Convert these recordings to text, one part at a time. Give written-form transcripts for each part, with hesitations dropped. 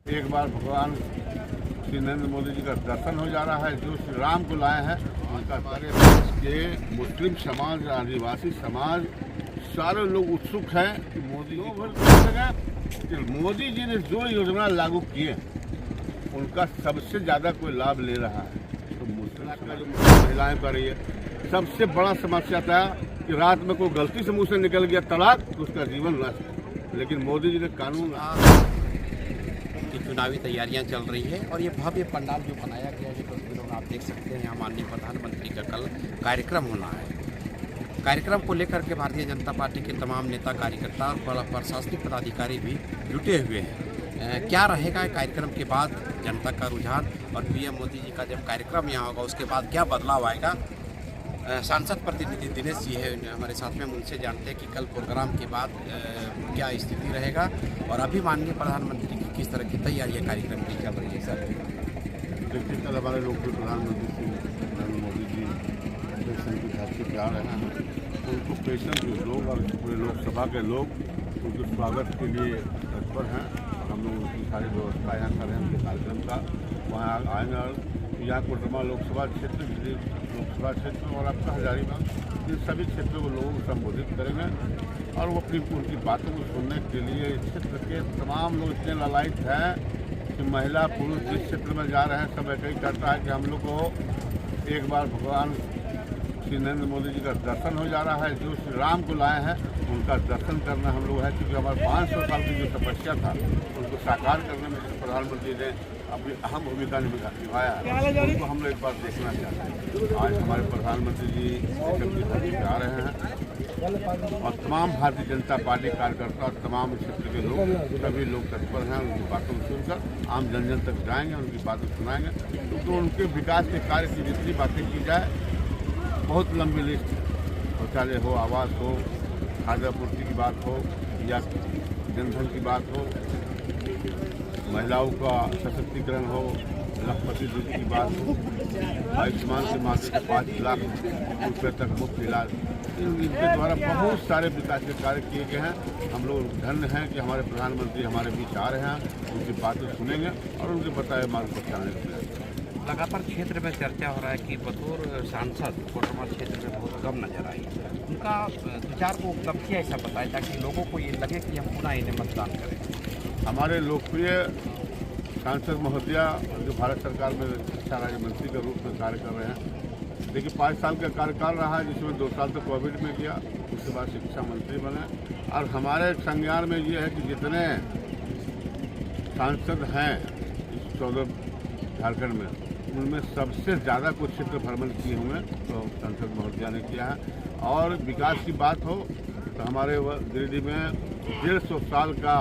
एक बार भगवान श्री नरेंद्र मोदी जी का दर्शन हो जा रहा है। जो श्री राम को लाए हैं उनका सारे देश के मुस्लिम समाज, आदिवासी समाज, सारे लोग उत्सुक हैं कि मोदी जी ने जो योजना लागू किए उनका सबसे ज़्यादा कोई लाभ ले रहा है तो मुस्लिम समाज, महिलाएं कर रही है। सबसे बड़ा समस्या था कि रात में कोई गलती से मुंह से निकल गया तलाक तो उसका जीवन नष्ट। लेकिन मोदी जी ने कानून की चुनावी तैयारियां चल रही है और ये भव्य पंडाल जो बनाया गया है तस्वीरों में आप देख सकते हैं। यहाँ माननीय प्रधानमंत्री का कल कार्यक्रम होना है। कार्यक्रम को लेकर के भारतीय जनता पार्टी के तमाम नेता, कार्यकर्ता और प्रशासनिक पदाधिकारी भी जुटे हुए हैं। क्या रहेगा कार्यक्रम के बाद जनता का रुझान और पीएम मोदी जी का जब कार्यक्रम यहाँ होगा उसके बाद क्या बदलाव आएगा। सांसद प्रतिनिधि दिनेश जी है हमारे साथ में, हम उनसे जानते हैं कि कल प्रोग्राम के बाद क्या स्थिति रहेगा और अभी माननीय प्रधानमंत्री की किस तरह की तैयारियां कार्यक्रम की चल रही है। सर देखिए, कल हमारे लोकप्रिय प्रधानमंत्री श्री नरेंद्र मोदी जी पेशेंट के घर से आ रहे हैं। उनको पेशेंट के लोग और पूरे लोकसभा के लोग उनके स्वागत के लिए तत्पर हैं। हम लोग उनकी सारी व्यवस्था यहाँ कर रहे हैं उनके कार्यक्रम का। वहाँ आएंगे और यहाँ कोडरमा लोकसभा क्षेत्र, लोकसभा क्षेत्र और आपका हजारीबाग, इन सभी क्षेत्रों को लोगों को संबोधित करेंगे और वो अपनी उनकी बातों को सुनने के लिए क्षेत्र के तमाम लोग इतने लालायित हैं कि महिला पुरुष जिस क्षेत्र में जा रहे हैं सब एक ही करता है कि हम लोग को एक बार भगवान श्री नरेंद्र मोदी जी का दर्शन हो जा रहा है। जो श्री राम को लाए हैं उनका दर्शन करना हम लोग है, क्योंकि हमारे 500 साल की जो तपस्या था उनको साकार करने में प्रधानमंत्री ने अपनी अहम भूमिका निभाया है, उनको हम लोग एक बार देखना चाहते हैं। आज हमारे प्रधानमंत्री जी से आ रहे हैं और तमाम भारतीय जनता पार्टी कार्यकर्ता और तमाम क्षेत्र के लोग, सभी लोग तत्पर हैं। उनकी बातों को सुनकर आम जन जन तक जाएंगे, उनकी बातें सुनाएंगे। तो उनके विकास के कार्य की जितनी बातें की जाए, बहुत लंबी लिस्ट, शौचालय हो, आवास हो, खाद्य आपूर्ति की बात हो या जनधन की बात हो, महिलाओं का सशक्तिकरण हो, लखपति दीदी की बात हो, आयुष्मान के माध्यम से 5 लाख रुपये तक मुफ्त इलाज, इनके द्वारा बहुत सारे विकास के कार्य किए गए हैं। हम लोग धन्य हैं कि हमारे प्रधानमंत्री हमारे बीच आ रहे हैं, उनकी बातें सुनेंगे और उनके बताए मार्ग पर चलने के प्रयास। लगातार क्षेत्र में चर्चा हो रहा है कि बतौर सांसद कोडरमा क्षेत्र में बहुत कम नजर आई। उनका विचार को उपलब्धियाँ ऐसा बताएं ताकि लोगों को ये लगे कि हम पुनः इन्हें मतदान करें। हमारे लोकप्रिय सांसद महोदया जो भारत सरकार में शिक्षा राज्य मंत्री के रूप में कार्य कर रहे हैं, देखिए 5 साल का कार्यकाल रहा है जिसमें 2 साल तक कोविड में किया, उसके बाद शिक्षा मंत्री बने। और हमारे संज्ञान में ये है कि जितने सांसद हैं इस 14 झारखंड में, उनमें सबसे ज़्यादा कुछ क्षेत्र भ्रमण किए हुए तो सांसद महोदया ने किया है। और विकास की बात हो तो हमारे गिरिडीह में 150 साल का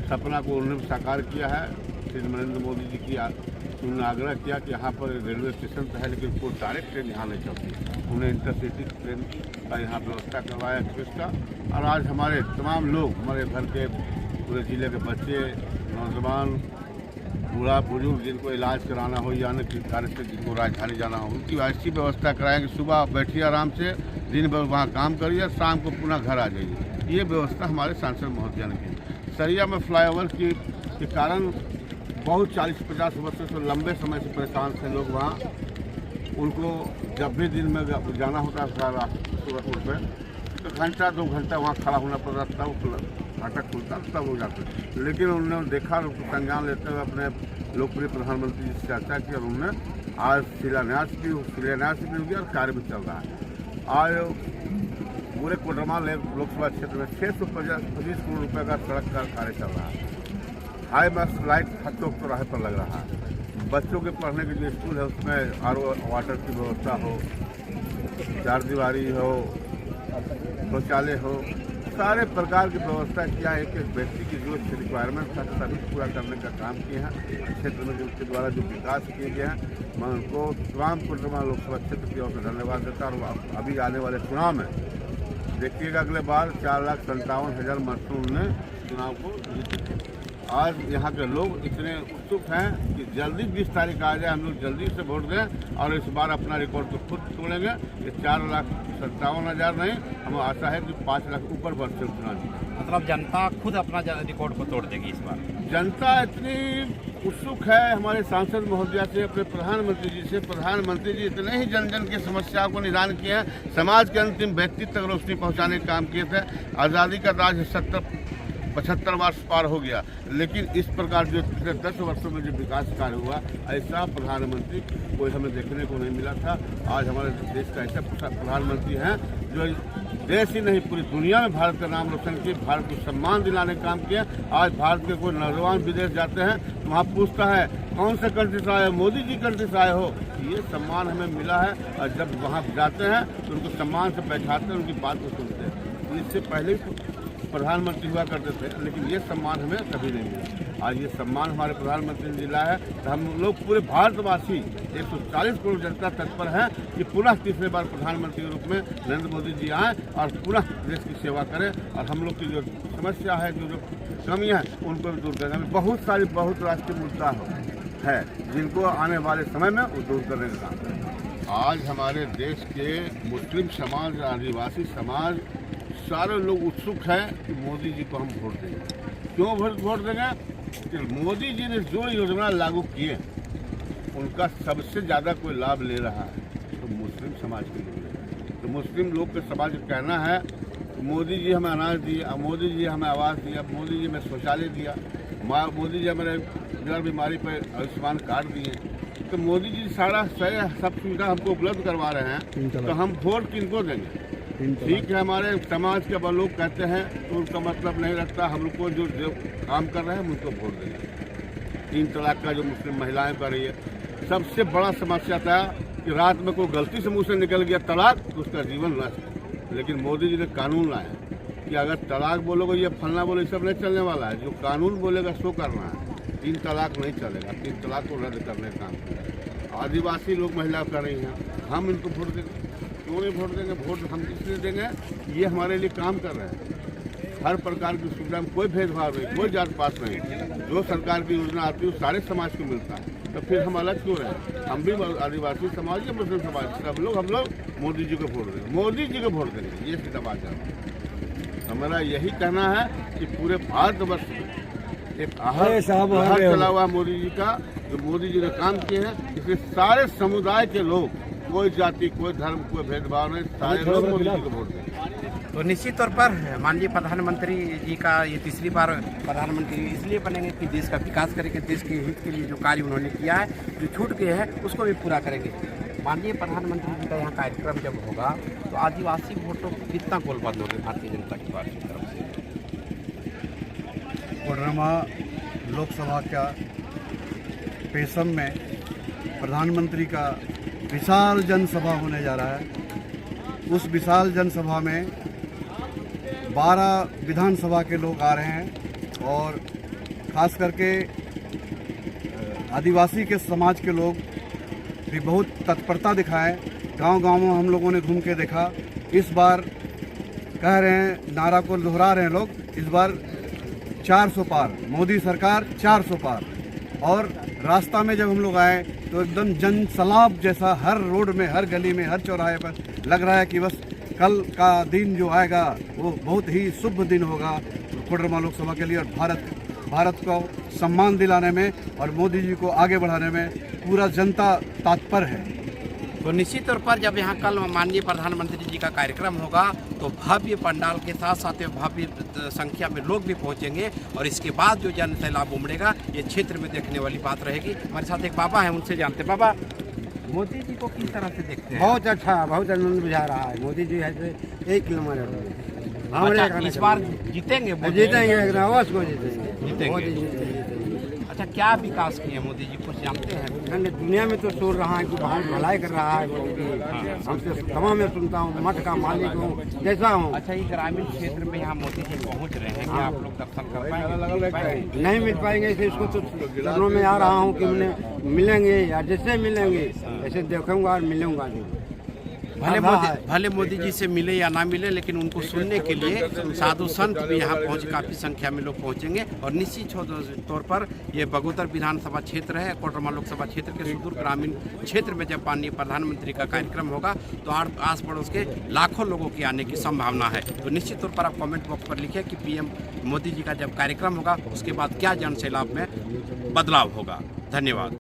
सपना को उन्होंने साकार किया है। श्री नरेंद्र मोदी जी की उन्होंने आग्रह किया कि यहाँ पर रेलवे स्टेशन तो है लेकिन कोई डायरेक्ट ट्रेन यहाँ नहीं चलती। उन्हें इंटरसिटी ट्रेन का यहाँ व्यवस्था करवाया एक्सप्रेस का। और आज हमारे तमाम लोग, हमारे घर के पूरे जिले के बच्चे, नौजवान, बूढ़ा बुजुर्ग जिनको इलाज कराना हो या अन्य कार्य से जिनको राजधानी जाना हो, उनकी ऐसी व्यवस्था कराएंगे। सुबह बैठिए आराम से, दिन भर वहाँ काम करिए, शाम को पुनः घर आ जाइए। ये व्यवस्था हमारे सांसद महोदया ने की। सरिया में फ्लाईओवर के कारण बहुत 40-50 वर्षों से लंबे समय से परेशान थे लोग वहाँ। उनको जब भी दिन में जाना होता था सूरतपुर पे तो घंटा 2 घंटा वहाँ खड़ा होना पड़ता था, वो फाटक खुलता तब हो जाते। लेकिन उन्होंने देखा, संज्ञान लेते हुए अपने लोकप्रिय प्रधानमंत्री जी से चर्चा की और उन्होंने आज शिलान्यास भी हो गया और कार्य भी चल रहा है। आज पूरे कोडरमा लोकसभा क्षेत्र में 625 करोड़ रुपये का सड़क का कार्य चल रहा है। हाई मास्ट लाइट हर चौराहे पर लग रहा है। बच्चों के पढ़ने के जो स्कूल है उसमें आरओ वाटर की व्यवस्था हो, 4 दीवारी हो, शौचालय हो, सारे प्रकार की व्यवस्था किया है। एक व्यक्ति की जो रिक्वायरमेंट था सभी पूरा करने का काम किए हैं। क्षेत्र में जिनके द्वारा जो विकास किए गए हैं, मैं उनको तमाम कोडरमा लोकसभा क्षेत्र की ओर से धन्यवाद देता हूँ। और अभी आने वाले चुनाव में देखिएगा, अगले बार 4,57,000 मतों ने चुनाव को जीते। आज यहाँ के लोग इतने उत्सुक हैं कि जल्दी 20 तारीख आ जाए, हम लोग जल्दी से वोट दें और इस बार अपना रिकॉर्ड तो खुद तोड़ेंगे। ये 4,57,000 नहीं, हमें आशा है कि 5 लाख ऊपर बढ़ से चुनाव। मतलब जनता खुद अपना रिकॉर्ड को तोड़ देगी इस बार। जनता इतनी उत्सुक है हमारे सांसद महोदया से, अपने प्रधानमंत्री जी से। प्रधानमंत्री जी इतने ही जन जन की समस्याओं को निदान किए हैं, समाज के अंतिम व्यक्ति तक रोशनी पहुंचाने का काम किए थे। आज़ादी का राज 75 वर्ष पार हो गया, लेकिन इस प्रकार जो पिछले 10 वर्षों में जो विकास कार्य हुआ, ऐसा प्रधानमंत्री कोई हमें देखने को नहीं मिला था। आज हमारे देश का ऐसा प्रधानमंत्री है जो देश ही नहीं पूरी दुनिया में भारत का नाम रोशन किए, भारत को सम्मान दिलाने का काम किया। आज भारत के कोई नौजवान विदेश जाते हैं तो वहाँ पूछता है कौन से कंट्री से आए हो, मोदी जी कंट्री से आए हो। ये सम्मान हमें मिला है और जब वहाँ जाते हैं तो उनको सम्मान से बैठाते हैं, उनकी बात को सुनते हैं। इससे पहले प्रधानमंत्री हुआ करते थे, लेकिन ये सम्मान हमें कभी नहीं मिला। आज ये सम्मान हमारे प्रधानमंत्री ने दिला है, तो हम लोग पूरे भारतवासी 140 करोड़ जनता तत्पर है कि पुनः तीसरे बार प्रधानमंत्री के रूप में नरेंद्र मोदी जी आए और पुनः देश की सेवा करें और हम लोग की जो समस्या है, जो कमियाँ हैं, उनको भी दूर करें। बहुत सारी बहुत राष्ट्रीय मुद्दा है जिनको आने वाले समय में वो दूर करने का काम करें। आज हमारे देश के मुस्लिम समाज, आदिवासी समाज, सारे लोग उत्सुक हैं कि मोदी जी को हम वोट देंगे। क्यों वोट देंगे? कि मोदी जी ने जो योजना लागू किए उनका सबसे ज़्यादा कोई लाभ ले रहा है तो मुस्लिम समाज के लोग। तो मुस्लिम लोग के समाज का कहना है मोदी जी हमें अनाज दिया, मोदी जी हमें आवास दिया, मोदी जी हमें शौचालय दिया, मोदी जी हमारे बिना बीमारी पर आयुष्मान कार्ड दिए। तो मोदी जी सारा सब सुविधा हमको उपलब्ध करवा रहे हैं, तो हम वोट किनको देंगे? ठीक है, हमारे समाज के लोग कहते हैं तो उनका मतलब नहीं रखता। हम लोग को जो काम कर रहे हैं हम उनको वोट देंगे। 3 तलाक का जो मुस्लिम महिलाएं कर रही है, सबसे बड़ा समस्या था कि रात में कोई गलती से मुंह से निकल गया तलाक तो उसका जीवन नष्ट। लेकिन मोदी जी ने कानून लाया कि अगर तलाक बोलोगे ये फलना बोलो, ये सब नहीं चलने वाला है। जो कानून बोलेगा सो करना है। 3 तलाक नहीं चलेगा, 3 तलाक को रद्द करने का काम। आदिवासी लोग महिला कर रही हैं, हम इनको वोट देंगे। क्यों नहीं वोट देंगे? वोट हम इसलिए देंगे, ये हमारे लिए काम कर रहे हैं। हर प्रकार की सुविधा में कोई भेदभाव नहीं, कोई जात पात नहीं। जो सरकार की योजना आती है वो सारे समाज को मिलता है, तो फिर हम अलग क्यों रहे? हम भी आदिवासी समाज या मुस्लिम समाज, सब लोग हम लोग मोदी जी को वोट देंगे, मोदी जी को वोट देंगे। ये सीधा बात है। हमारा यही कहना है कि पूरे भारतवर्ष में एक आहर चला हुआ मोदी जी का, जो मोदी जी ने काम किए हैं, इसलिए सारे समुदाय के लोग, कोई जाति, कोई धर्म, कोई भेदभाव नहीं, सारे लोग मोदी जी को वोट देंगे। तो निश्चित तौर पर माननीय प्रधानमंत्री जी का ये तीसरी बार प्रधानमंत्री इसलिए बनेंगे कि देश का विकास करेंगे, देश के हित के लिए जो कार्य उन्होंने किया है, जो छूट गए हैं उसको भी पूरा करेंगे। माननीय प्रधानमंत्री जी का यहाँ कार्यक्रम जब होगा तो आदिवासी वोटों को कितना गोलबंद होगी भारतीय जनता की पार्टी की तरफ से? कोडरमा लोकसभा का पेशम में प्रधानमंत्री का विशाल जनसभा होने जा रहा है। उस विशाल जनसभा में 12 विधानसभा के लोग आ रहे हैं और ख़ास करके आदिवासी के समाज के लोग भी बहुत तत्परता दिखाएं। गांव-गांव में हम लोगों ने घूम के देखा। इस बार कह रहे हैं, नारा को दोहरा रहे हैं लोग, इस बार 400 पार, मोदी सरकार 400 पार। और रास्ता में जब हम लोग आए तो एकदम जन सैलाब जैसा हर रोड में, हर गली में, हर चौराहे पर लग रहा है कि बस कल का दिन जो आएगा वो बहुत ही शुभ दिन होगा कोडरमा लोकसभा के लिए और भारत को सम्मान दिलाने में और मोदी जी को आगे बढ़ाने में पूरा जनता तत्पर है। तो निश्चित तौर पर जब यहाँ कल माननीय प्रधानमंत्री जी का कार्यक्रम होगा तो भव्य पंडाल के साथ साथ भव्य संख्या में लोग भी पहुँचेंगे और इसके बाद जो जन सैलाब उमड़ेगा ये क्षेत्र में देखने वाली बात रहेगी। हमारे साथ एक बाबा है, उनसे जानते। बाबा, मोदी जी को किस तरह से देखते हैं? बहुत अच्छा, बहुत आनंद बुझा रहा है। मोदी जी है 1 किलोमीटर। अच्छा, इस बार जीतेंगे? जीतेंगे, अवश्य को जीतेंगे। अच्छा, क्या विकास किए मोदी जी, कुछ जानते हैं? दुनिया में तो सुन रहा है कि बहुत भलाई कर रहा है मोदी जी। हमसे तमाम में सुनता हूँ, मठ का मालिक हूँ, जैसा हूँ। अच्छा, ये ग्रामीण क्षेत्र में यहाँ मोदी जी पहुँच रहे हैं, क्या आप लोग दर्शन कर पाएंगे? नहीं मिल पाएंगे, इसे इसको तो चरणों में आ रहा हूँ कि मिलेंगे या जैसे मिलेंगे ऐसे देखूंगा और मिलूंगा। भले मोदी जी से मिले या ना मिले, लेकिन उनको सुनने के लिए साधु संत भी यहाँ पहुँच, काफ़ी संख्या में लोग पहुँचेंगे। और निश्चित तौर पर ये बगोदर विधानसभा क्षेत्र है, कोडरमा लोकसभा क्षेत्र के सुदूर ग्रामीण क्षेत्र में जब माननीय प्रधानमंत्री का कार्यक्रम होगा तो आस पड़ोस के लाखों लोगों के आने की संभावना है। तो निश्चित तौर पर आप कमेंट बॉक्स पर लिखें कि पीएम मोदी जी का जब कार्यक्रम होगा उसके बाद क्या जन सैलाब में बदलाव होगा। धन्यवाद।